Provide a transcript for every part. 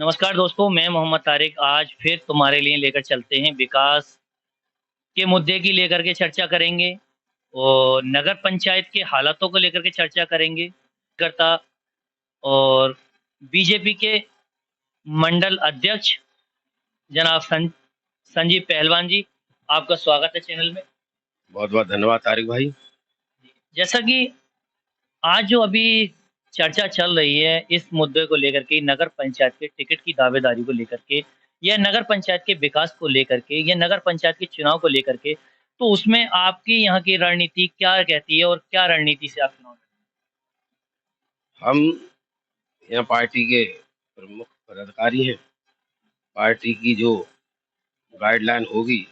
नमस्कार दोस्तों, मैं मोहम्मद तारिक आज फिर तुम्हारे लिए लेकर चलते हैं विकास के मुद्दे की लेकर के चर्चा करेंगे और नगर पंचायत के हालातों को लेकर के चर्चा करेंगे। करता और बीजेपी के मंडल अध्यक्ष जनाब संजीव पहलवान जी, आपका स्वागत है चैनल में। बहुत बहुत धन्यवाद तारिक भाई। जैसा कि आज जो अभी चर्चा चल रही है इस मुद्दे को लेकर के, नगर पंचायत के टिकट की दावेदारी को लेकर के, या नगर पंचायत के विकास को लेकर के, या नगर पंचायत के चुनाव को लेकर के, तो उसमें आपकी यहाँ की रणनीति क्या कहती है और क्या रणनीति से आप चुनाव लड़ेंगे? हम यहाँ पार्टी के प्रमुख पदाधिकारी हैं। पार्टी की जो गाइडलाइन होगी,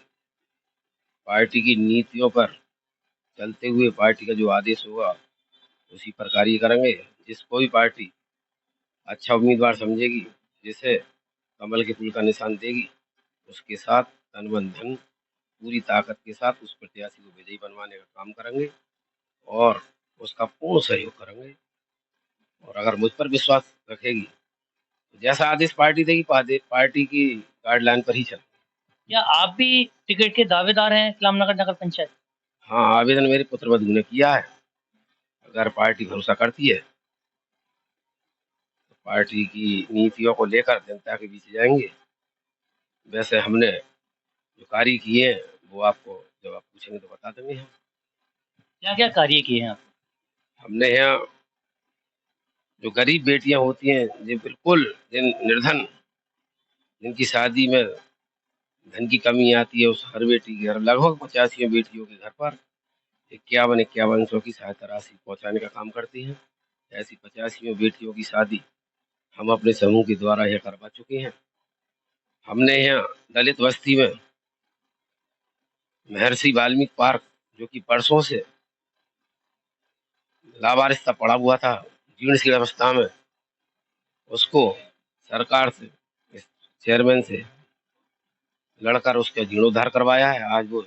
पार्टी की नीतियों पर चलते हुए पार्टी का जो आदेश होगा उसी प्रकार ही करेंगे। जिसको भी पार्टी अच्छा उम्मीदवार समझेगी, जिसे कमल के फूल का निशान देगी, उसके साथ तन मन धन पूरी ताकत के साथ उस प्रत्याशी को विजयी बनवाने का काम करेंगे और उसका पूर्ण सहयोग करेंगे। और अगर मुझ पर विश्वास रखेगी तो जैसा आदेश पार्टी देगी, पार्टी की गाइडलाइन पर ही चल। क्या आप भी टिकट के दावेदार हैं इस्लामनगर नगर पंचायत? हाँ, आवेदन मेरे पुत्रवधु ने किया है। अगर पार्टी भरोसा करती है तो पार्टी की नीतियों को लेकर जनता के बीच जाएंगे। वैसे हमने जो कार्य किए हैं वो आपको जब आप पूछेंगे तो बता देंगे हम। क्या क्या कार्य किए हैं आप? हमने यहाँ जो गरीब बेटियां होती हैं, जो बिल्कुल जिन निर्धन, जिनकी शादी में धन की कमी आती है, उस हर बेटी के घर, लगभग 85 बेटियों के घर पर 51-51 सौ की सहायता राशि पहुंचाने का काम करती हैं। ऐसी 85 बेटियों की शादी हम अपने समूह के द्वारा यह करवा चुके हैं। हमने यहाँ दलित बस्ती में महर्षि वाल्मीकि पार्क, जो कि वर्षों से लावारिस पड़ा हुआ था, जीर्ण सी अवस्था में, उसको सरकार से, इस चेयरमैन से लड़कर उसका जीर्णोद्धार करवाया है। आज वो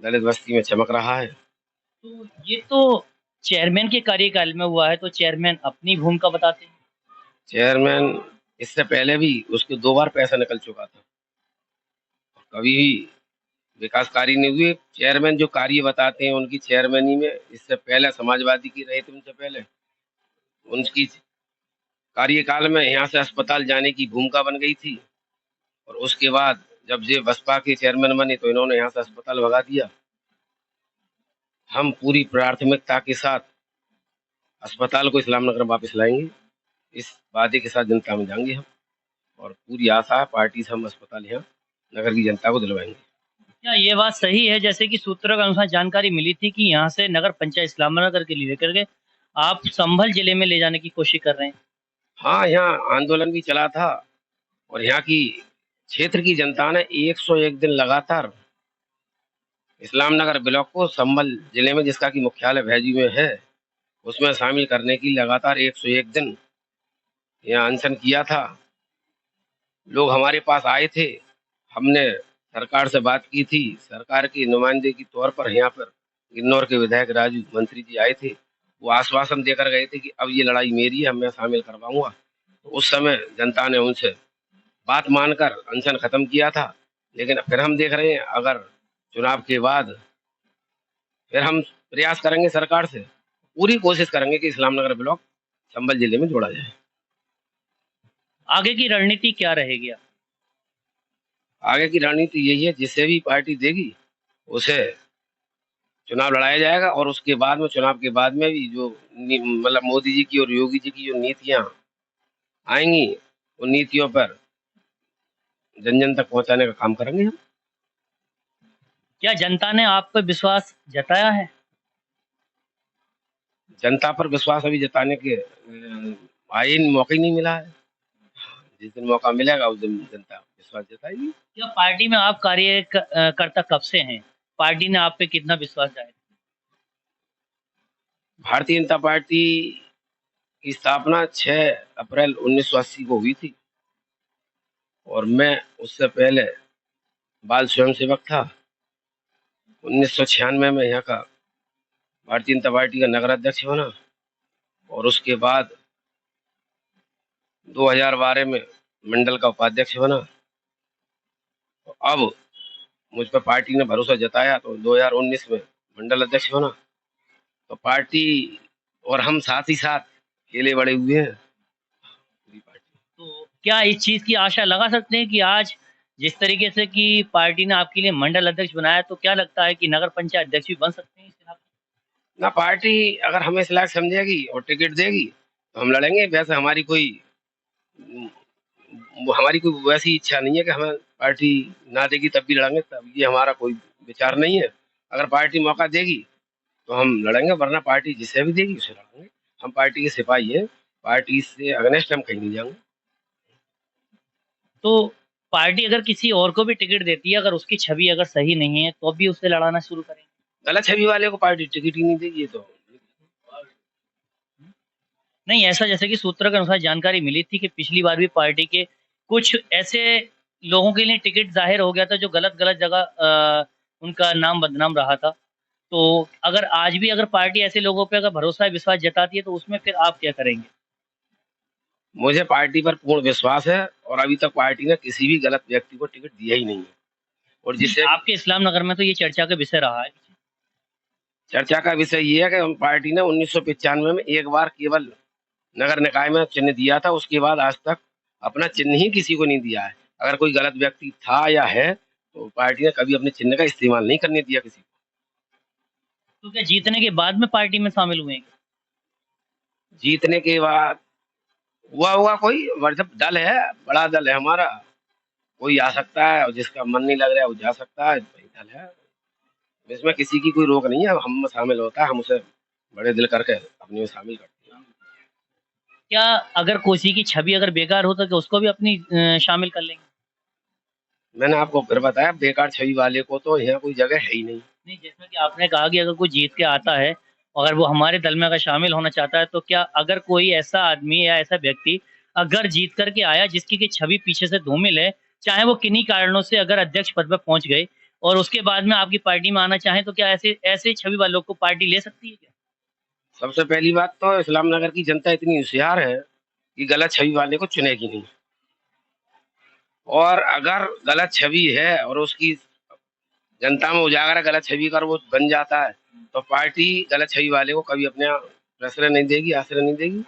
दलित बस्ती में चमक रहा है। तो ये तो चेयरमैन के कार्यकाल में हुआ है, तो चेयरमैन अपनी भूमिका बताते हैं। चेयरमैन इससे पहले भी उसके 2 बार पैसा निकल चुका था, कभी भी विकास कार्य नहीं हुए। चेयरमैन जो कार्य बताते हैं उनकी चेयरमैनी में इससे पहले समाजवादी की रहे थे, उनसे पहले उनकी कार्यकाल में यहाँ से अस्पताल जाने की भूमिका बन गई थी। और उसके बाद जब ये बसपा के चेयरमैन बने तो इन्होंने यहाँ से अस्पताल भगा दिया। हम पूरी प्राथमिकता के साथ अस्पताल को इस्लामनगर वापस लाएंगे, इस वादे के साथ जनता में जाएंगे हम। और पूरी आशा है पार्टी से हम अस्पताल यहाँ नगर की जनता को दिलवाएंगे। क्या ये बात सही है, जैसे कि सूत्रों के अनुसार जानकारी मिली थी कि यहाँ से नगर पंचायत इस्लामनगर के लिए लेकर के आप संभल जिले में ले जाने की कोशिश कर रहे हैं? हाँ, यहाँ आंदोलन भी चला था और यहाँ की क्षेत्र की जनता ने 101 दिन लगातार इस्लामनगर ब्लॉक को संभल जिले में, जिसका कि मुख्यालय भैजी में है, उसमें शामिल करने की लगातार 101 दिन यहाँ अनशन किया था। लोग हमारे पास आए थे, हमने सरकार से बात की थी। सरकार के नुमाइंदे के तौर पर यहाँ पर किन्नौर के विधायक राजू मंत्री जी आए थे। वो आश्वासन देकर गए थे कि अब ये लड़ाई मेरी है, मैं शामिल करवाऊंगा। तो उस समय जनता ने उनसे बात मानकर अनशन खत्म किया था। लेकिन फिर हम देख रहे हैं, अगर चुनाव के बाद फिर हम प्रयास करेंगे, सरकार से पूरी कोशिश करेंगे कि इस्लामनगर ब्लॉक संभल जिले में जोड़ा जाए। आगे की रणनीति क्या रहेगी? आगे की रणनीति यही है, जिससे भी पार्टी देगी उसे चुनाव लड़ाया जाएगा। और उसके बाद में, चुनाव के बाद में भी जो मतलब मोदी जी की और योगी जी की जो नीतियां आएंगी, उन नीतियों पर जन जन तक पहुंचाने का काम करेंगे हम। क्या जनता ने आप पर विश्वास जताया है? जनता पर विश्वास अभी जताने के आईन मौका ही नहीं मिला है। जिस दिन मौका मिलेगा उस दिन जनता विश्वास जताएगी। क्या पार्टी में आप कार्यकर्ता कब से हैं? पार्टी ने आप पे कितना विश्वास जाहिर किया? भारतीय जनता पार्टी की स्थापना 6 अप्रैल 1980 को हुई थी और मैं उससे पहले बाल स्वयंसेवक था। 1996 में यहाँ का भारतीय जनता पार्टी का नगर अध्यक्ष बना और उसके बाद 2012 में मंडल का उपाध्यक्ष बना। तो अब मुझ पर पार्टी ने भरोसा जताया तो 2019 में मंडल अध्यक्ष बना। तो पार्टी और हम साथ ही साथ केले बड़े हुए हैं पूरी पार्टी। तो क्या इस चीज़ की आशा लगा सकते हैं कि आज जिस तरीके से कि पार्टी ने आपके लिए मंडल अध्यक्ष बनाया, तो क्या लगता है कि नगर पंचायत अध्यक्ष भी बन सकते हैं इस इलाके ना पार्टी अगर हमें इस लायक समझेगी और टिकट देगी तो हम लड़ेंगे। वैसे हमारी कोई वैसी इच्छा नहीं है कि हमें पार्टी ना देगी तब भी लड़ेंगे, तब ये हमारा कोई विचार नहीं है। अगर पार्टी मौका देगी तो हम लड़ेंगे, वरना पार्टी जिसे भी देगी उसे लड़ेंगे। हम पार्टी के सिपाही हैं, पार्टी से अगेंस्ट हम कहीं नहीं जाएंगे। तो पार्टी अगर किसी और को भी टिकट देती है, अगर उसकी छवि अगर सही नहीं है, तो भी उसे लड़ाना शुरू करेंगे? गलत छवि वाले को पार्टी टिकट ही नहीं देगी, ये तो नहीं, ऐसा जैसे कि सूत्रों के अनुसार जानकारी मिली थी कि पिछली बार भी पार्टी के कुछ ऐसे लोगों के लिए टिकट ज़ाहिर हो गया था जो गलत-गलत जगह उनका नाम बदनाम रहा था। तो अगर आज भी अगर पार्टी ऐसे लोगों पे अगर भरोसा विश्वास जताती है, तो उसमें फिर आप क्या करेंगे? मुझे पार्टी पर पूर्ण विश्वास है और अभी तक पार्टी ने किसी भी गलत व्यक्ति को टिकट दिया ही नहीं है। और जिससे आपके इस्लाम नगर में तो ये चर्चा का विषय रहा है। चर्चा का विषय ये है कि हम पार्टी ने 1995 में एक बार केवल नगर निकाय में चिन्ह दिया था, उसके बाद आज तक अपना चिन्ह ही किसी को नहीं दिया है। अगर कोई गलत व्यक्ति था या है तो पार्टी ने कभी अपने चिन्ह का इस्तेमाल नहीं करने दिया किसी को। तो क्या जीतने के बाद में पार्टी में शामिल हुए हैं? जीतने के बाद हुआ होगा कोई, मतलब दल है, बड़ा दल है हमारा, कोई आ सकता है और जिसका मन नहीं लग रहा है वो जा सकता है, वही दल है। इसमें किसी की कोई रोक नहीं है, हम में शामिल होता है, हम उसे बड़े दिल करके अपने में शामिल करते हैं। क्या अगर किसी की छवि अगर बेकार हो तो क्या उसको भी अपनी शामिल कर लेंगे? मैंने आपको फिर बताया, बेकार छवि वाले को तो यहाँ कोई जगह है ही नहीं। नहीं, जैसा कि आपने कहा कि अगर कोई जीत के आता है, अगर वो हमारे दल में अगर शामिल होना चाहता है, तो क्या अगर कोई ऐसा आदमी या ऐसा व्यक्ति अगर जीत कर के आया जिसकी कि छवि पीछे से धूमिल है, चाहे वो किन्हीं कारणों से अगर अध्यक्ष पद पर पहुँच गए और उसके बाद में आपकी पार्टी में आना चाहें, तो क्या ऐसे ऐसे छवि वालों को पार्टी ले सकती है क्या? सबसे पहली बात तो इस्लाम नगर की जनता इतनी होशियार है कि गलत छवि वाले को चुनेगी नहीं। और अगर गलत छवि है और उसकी जनता में उजागर है गलत छवि का, वो बन जाता है, तो पार्टी गलत छवि वाले को कभी अपने प्रश्रय नहीं देगी, आश्रय नहीं देगी।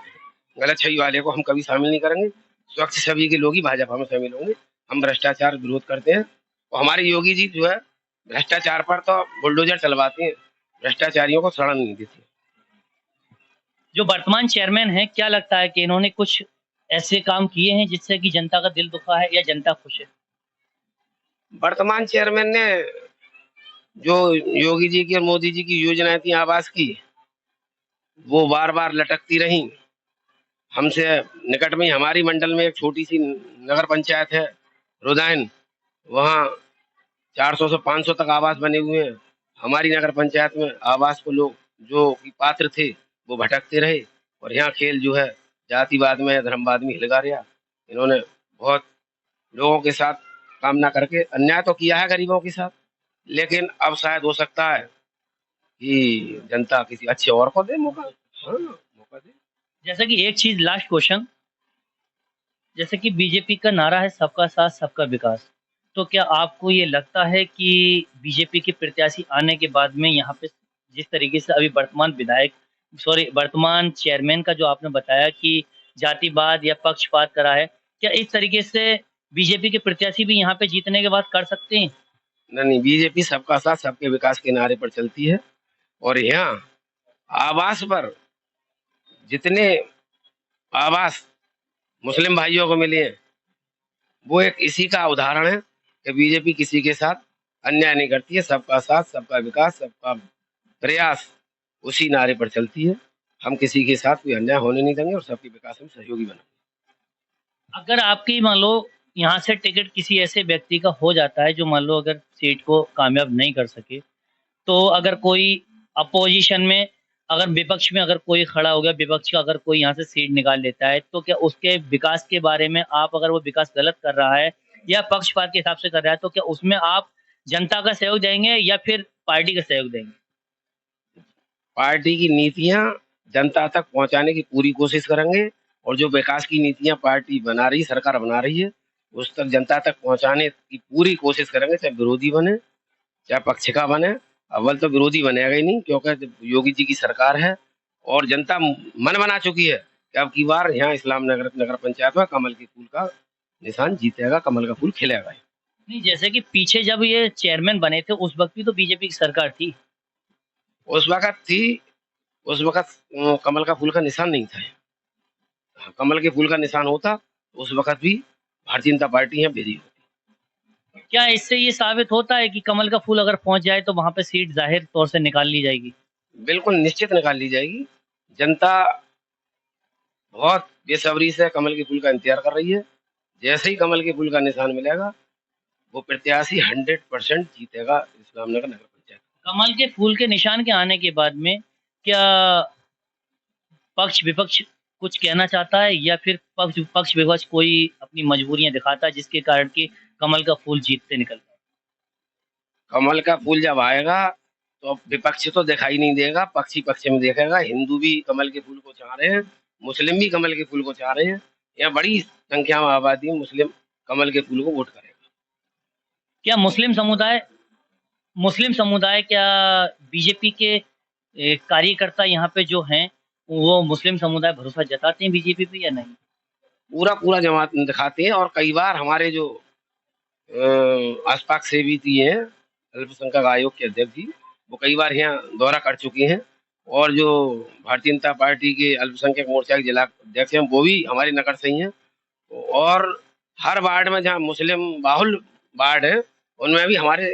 गलत छवि वाले को हम कभी शामिल नहीं करेंगे। स्वच्छ छवि के लोग ही भाजपा में शामिल होंगे। हम भ्रष्टाचार विरोध करते हैं और हमारे योगी जी जो है भ्रष्टाचार पर तो बुलडोजर चलवाते हैं, भ्रष्टाचारियों को शरण नहीं देते। जो वर्तमान चेयरमैन हैं, क्या लगता है कि इन्होंने कुछ ऐसे काम किए हैं जिससे कि जनता का दिल दुखा है या जनता खुश है? वर्तमान चेयरमैन ने जो योगी जी की और मोदी जी की योजनाएं थी आवास की, वो बार बार लटकती रही। हमसे निकट में ही हमारी मंडल में एक छोटी सी नगर पंचायत है रुदायन, वहाँ 400 से 500 तक आवास बने हुए हैं। हमारी नगर पंचायत में आवास को लोग जो कि पात्र थे वो भटकते रहे और यहाँ खेल जो है जातिवाद में धर्मवाद में हिल गया। इन्होंने बहुत लोगों के साथ काम ना करके अन्याय तो किया है गरीबों के साथ, लेकिन अब शायद हो सकता है कि जनता किसी अच्छे और को दे मौका। हाँ, मौका दे। जैसे कि एक चीज़ लास्ट क्वेश्चन, जैसे कि बीजेपी का नारा है सबका साथ सबका विकास, तो क्या आपको ये लगता है कि बीजेपी के प्रत्याशी आने के बाद में यहाँ पे जिस तरीके से अभी वर्तमान चेयरमैन का जो आपने बताया कि जातिवाद या पक्षपात करा है, क्या इस तरीके से बीजेपी के प्रत्याशी भी यहाँ पे जीतने के बाद कर सकते हैं? नहीं, बीजेपी सबका साथ सबके विकास के नारे पर चलती है और यहाँ आवास पर जितने आवास मुस्लिम भाइयों को मिले हैं वो एक इसी का उदाहरण है कि बीजेपी किसी के साथ अन्याय नहीं करती है। सबका साथ सबका विकास सबका प्रयास उसी नारे पर चलती है। हम किसी के साथ कोई अन्याय होने नहीं देंगे और सबके विकास में सहयोगी बनेंगे। अगर आपकी मान लो यहाँ से टिकट किसी ऐसे व्यक्ति का हो जाता है जो मान लो अगर सीट को कामयाब नहीं कर सके, तो अगर कोई अपोजिशन में अगर विपक्ष में अगर कोई खड़ा हो गया, विपक्ष का अगर कोई यहाँ से सीट निकाल लेता है, तो क्या उसके विकास के बारे में आप अगर वो विकास गलत कर रहा है या पक्षपात के हिसाब से कर रहा है, तो क्या उसमें आप जनता का सहयोग देंगे या फिर पार्टी का सहयोग देंगे? पार्टी की नीतियां जनता तक पहुंचाने की पूरी कोशिश करेंगे और जो विकास की नीतियां पार्टी बना रही, सरकार बना रही है, उस तक जनता तक पहुंचाने की पूरी कोशिश करेंगे, चाहे विरोधी बने चाहे पक्ष का बने। अव्वल तो विरोधी बनेगा ही नहीं, क्योंकि योगी जी की सरकार है और जनता मन बना चुकी है कि अब की बार यहाँ इस्लाम नगर नगर पंचायत में कमल के फूल का निशान जीतेगा, कमल का फूल खिलेगा। नहीं, जैसे कि पीछे जब ये चेयरमैन बने थे उस वक्त भी तो बीजेपी की सरकार थी। उस वक्त थी, उस वक्त कमल का फूल का निशान नहीं था। हाँ, कमल के फूल का निशान होता तो उस वक्त भी भारतीय जनता पार्टी यहाँ भेजी होती। क्या इससे ये साबित होता है कि कमल का फूल अगर पहुंच जाए तो वहां पे सीट जाहिर तौर से निकाल ली जाएगी? बिल्कुल निश्चित निकाल ली जाएगी। जनता बहुत बेसब्री से कमल के फूल का इंतजार कर रही है। जैसे ही कमल के फूल का निशान मिलेगा, वो प्रत्याशी 100% जीतेगा इस्लामनगर नगर पंचायत। कमल के फूल के निशान के आने के बाद में क्या पक्ष विपक्ष कुछ कहना चाहता है, या फिर पक्ष विपक्ष कोई अपनी मजबूरियां दिखाता है जिसके कारण कि कमल का फूल जीतते निकलता है? कमल का फूल जब आएगा तो विपक्ष तो दिखाई नहीं देगा, पक्ष ही पक्ष में देखेगा। हिंदू भी कमल के फूल को चाह रहे हैं, मुस्लिम भी कमल के फूल को चाह रहे हैं। यहाँ बड़ी संख्या में आबादी में मुस्लिम कमल के फूल को वोट करेगा। क्या मुस्लिम समुदाय क्या बीजेपी के कार्यकर्ता यहाँ पे जो हैं वो मुस्लिम समुदाय भरोसा जताते हैं बीजेपी पे या नहीं? पूरा पूरा जमात दिखाते हैं, और कई बार हमारे जो आसपास से भी थी हैं, अल्पसंख्यक आयोग के अध्यक्ष जी, वो कई बार यहाँ दौरा कर चुके हैं। और जो भारतीय जनता पार्टी के अल्पसंख्यक मोर्चा के जिला अध्यक्ष हैं, वो भी हमारे नगर से ही हैं। और हर वार्ड में जहाँ मुस्लिम बाहुल वार्ड है, उनमें भी हमारे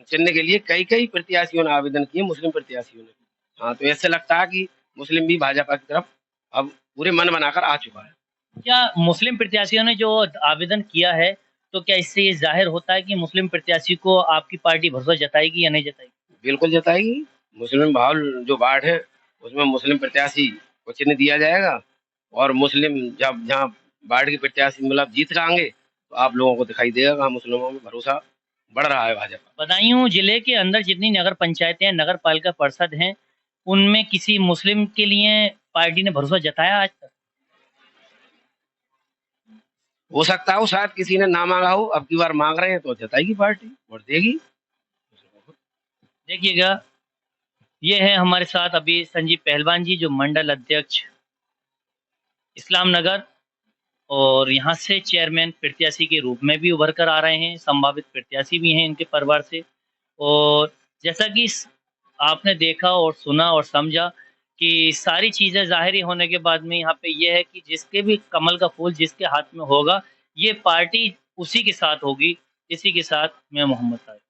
चिन्ह के लिए कई कई प्रत्याशियों ने आवेदन किए, मुस्लिम प्रत्याशियों ने। हाँ, तो ऐसे लगता है कि मुस्लिम भी भाजपा की तरफ अब पूरे मन बनाकर आ चुका है। क्या मुस्लिम प्रत्याशियों ने जो आवेदन किया है, तो क्या इससे ये जाहिर होता है कि मुस्लिम प्रत्याशी को आपकी पार्टी भरोसा जताएगी या नहीं जताएगी? बिल्कुल जताएगी। मुस्लिम बाहुल जो वार्ड है, उसमें मुस्लिम प्रत्याशी को चिन्ह दिया जाएगा, और मुस्लिम जब जहाँ वार्ड के प्रत्याशी मतलब जीत के आएंगे, तो आप लोगों को दिखाई देगा कि हाँ, मुस्लिमों में भरोसा बढ़ रहा है भाजपा। बदायूं जिले के अंदर जितनी नगर पंचायतें हैं, नगर पालिका परिषद हैं, उनमें किसी मुस्लिम के लिए पार्टी ने भरोसा जताया आज तक? हो सकता है वो शायद किसी ने ना मांगा हो, अब की बार मांग रहे हैं तो जताएगी पार्टी, वोट देगी। देखिएगा, ये है हमारे साथ अभी संजीव पहलवान जी, जो मंडल अध्यक्ष इस्लाम नगर और यहाँ से चेयरमैन प्रत्याशी के रूप में भी उभर कर आ रहे हैं, संभावित प्रत्याशी भी हैं इनके परिवार से। और जैसा कि आपने देखा और सुना और समझा कि सारी चीज़ें ज़ाहिरी होने के बाद में यहाँ पे ये है कि जिसके भी कमल का फूल जिसके हाथ में होगा, ये पार्टी उसी के साथ होगी। इसी के साथ मैं मोहम्मद साहिब।